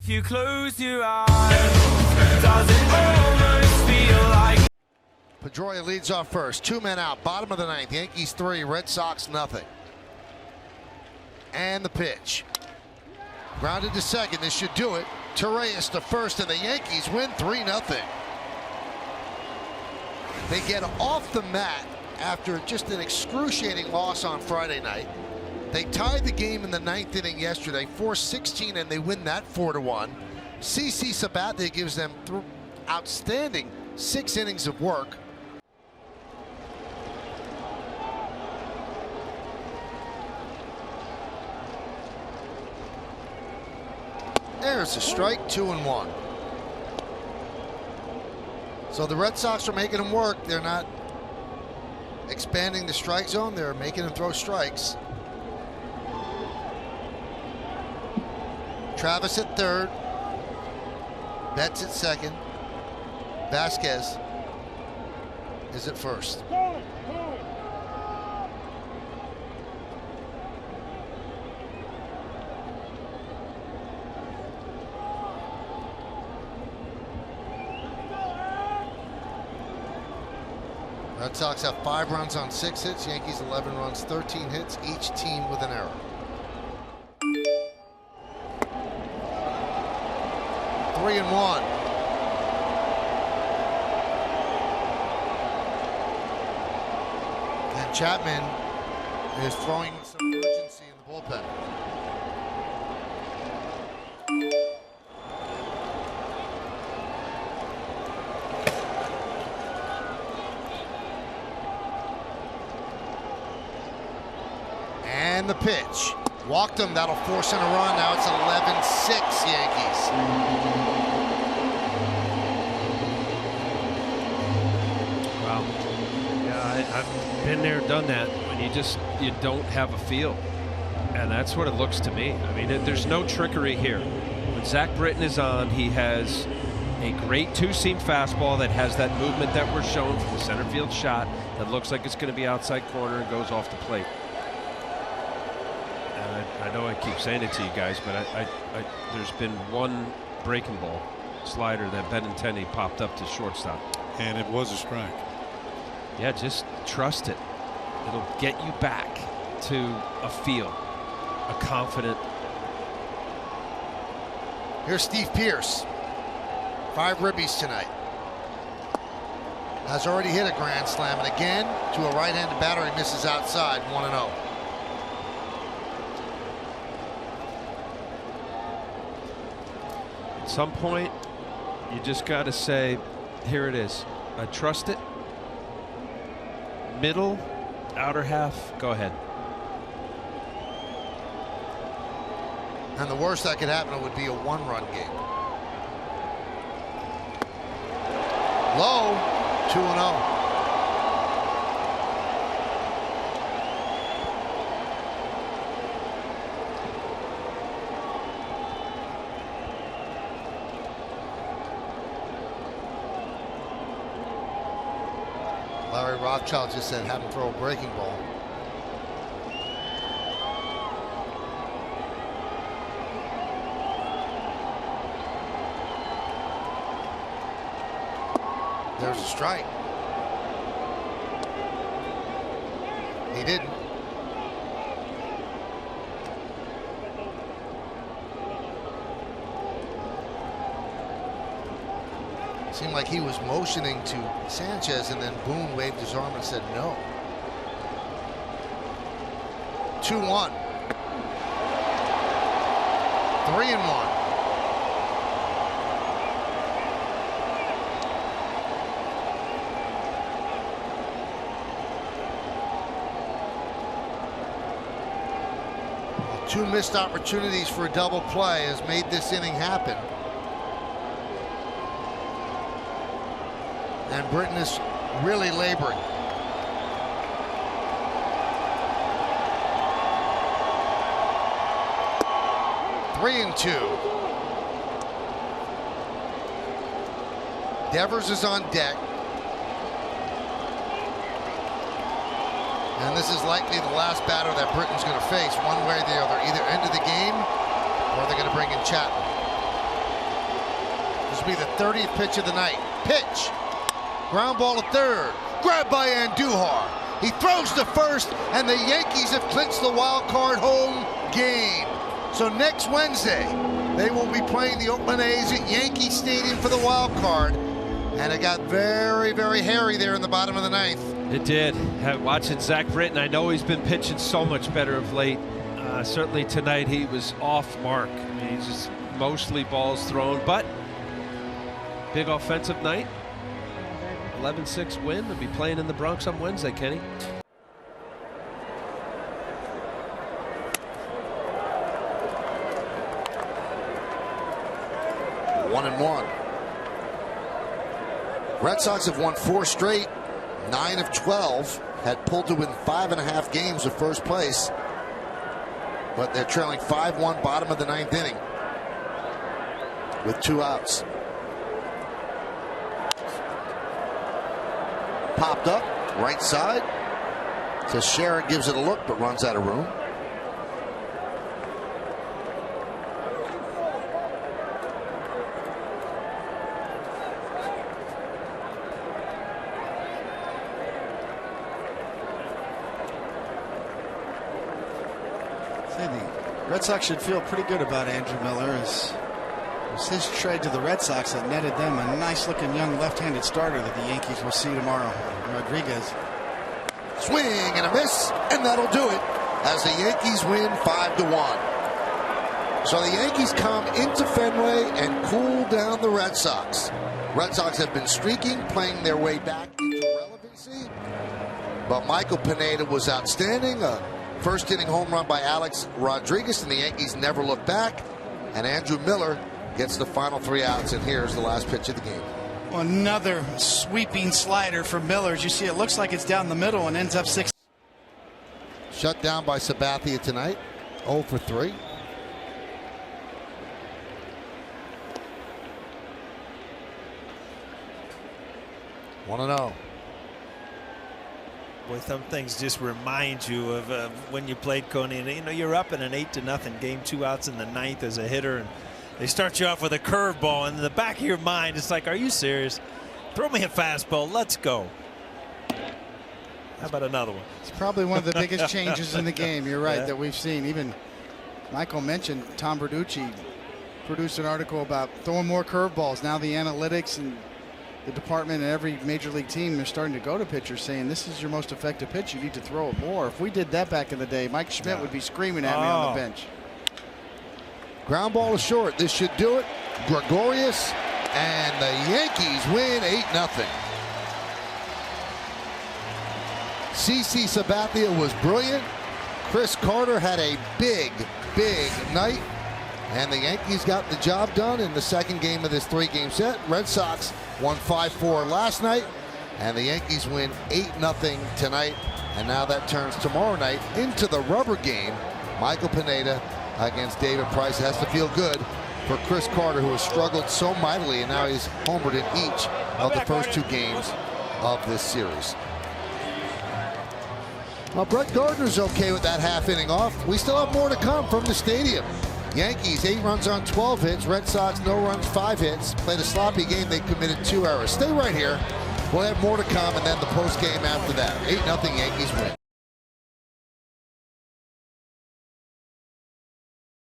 You close your eyes, does it almost feel like Pedroia leads off first. 2 men out. Bottom of the ninth. Yankees 3, Red Sox nothing. And the pitch. Grounded to second. This should do it. Torreyes to first, and the Yankees win 3-0. They get off the mat after just an excruciating loss on Friday night. They tied the game in the ninth inning yesterday, 4-16, and they win that 4-1. CC Sabathia gives them outstanding 6 innings of work. There's a strike, 2-1. So the Red Sox are making them work. They're not expanding the strike zone. They're making them throw strikes. Travis at third. Betts at second. Vasquez is at first. Red Sox have 5 runs on 6 hits. Yankees 11 runs, 13 hits. Each team with an error. Three and one. And Chapman is throwing some urgency in the bullpen. And the pitch. Walked him. That'll force in a run. Now it's 11-6 Yankees. Wow. Yeah, I've been there, done that. When you don't have a feel. And that's what it looks to me. I mean, there's no trickery here. When Zach Britton is on, he has a great 2-seam fastball that has that movement that we're showing from the center field shot that looks like it's going to be outside corner and goes off the plate. I know I keep saying it to you guys, but there's been one breaking ball slider that Benintendi popped up to shortstop. And it was a strike. Yeah, just trust it. It'll get you back to a feel, a confident. Here's Steve Pearce. 5 ribbies tonight. Has already hit a grand slam, and again to a right-handed batter, he misses outside. 1-0. At some point, you just got to say, here it is. I trust it. Middle, outer half, go ahead. And the worst that could happen would be a 1-run game. Low, 2-0. Larry Rothschild just said have him throw a breaking ball. There's a strike. He didn't. Seemed like he was motioning to Sanchez, and then Boone waved his arm and said no. 2-1. 3-1. Two missed opportunities for a double play has made this inning happen. And Britton is really laboring. Three and 2. Devers is on deck. And this is likely the last batter that Britton's going to face, one way or the other. Either end of the game, or they're going to bring in Chapman. This will be the 30th pitch of the night. Pitch. Ground ball to third. Grabbed by Andujar. He throws to first, and the Yankees have clinched the wild card home game. So next Wednesday, they will be playing the Oakland A's at Yankee Stadium for the wild card. And it got very, very hairy there in the bottom of the ninth. It did. Watching Zach Britton, I know he's been pitching so much better of late. Certainly tonight he was off mark. I mean, he's just mostly balls thrown, but big offensive night. 11-6 win. They'll be playing in the Bronx on Wednesday, Kenny. One and one. Red Sox have won 4 straight. 9 of 12. Had pulled to win 5.5 games of first place. But they're trailing 5-1 bottom of the 9th inning with 2 outs. Popped up, right side. Teixeira gives it a look, but runs out of room. The Red Sox should feel pretty good about Andrew Miller. It was his trade to the Red Sox that netted them a nice-looking young left-handed starter that the Yankees will see tomorrow, Rodriguez. Swing and a miss, and that'll do it as the Yankees win 5-1. So the Yankees come into Fenway and cool down the Red Sox. Red Sox have been streaking, playing their way back into relevancy. But Michael Pineda was outstanding. A first inning home run by Alex Rodriguez, and the Yankees never look back. And Andrew Miller gets the final 3 outs, and here's the last pitch of the game. Well, another sweeping slider for Miller. As you see, it looks like it's down the middle and ends up 6. Shut down by Sabathia tonight. 0 for 3. One and 0. Boy, some things just remind you of when you played Coney. And you know, you're up in an 8-0 game, 2 outs in the 9th as a hitter, and they start you off with a curveball, and in the back of your mind, it's like, are you serious? Throw me a fastball. Let's go. How about another one? It's probably one of the biggest changes in the game. You're right, that we've seen. Even Michael mentioned Tom Verducci produced an article about throwing more curveballs. Now the analytics and the department and every major league team are starting to go to pitchers saying this is your most effective pitch. You need to throw it more. If we did that back in the day, Mike Schmidt would be screaming at me on the bench. Ground ball is short. This should do it. Gregorius, and the Yankees win 8-0. CC Sabathia was brilliant. Chris Carter had a big, big night. And the Yankees got the job done in the second game of this 3-game set. Red Sox won 5-4 last night. And the Yankees win 8-0 tonight. And now that turns tomorrow night into the rubber game. Michael Pineda against David Price. Has to feel good for Chris Carter, who has struggled so mightily, and now he's homered in each of the first 2 games of this series. Well, Brett Gardner's okay with that half inning off. We still have more to come from the stadium. Yankees 8 runs on 12 hits. Red Sox no runs, 5 hits. Played a sloppy game. They committed 2 errors. Stay right here. We'll have more to come, and then the post game after that. 8-0 Yankees win.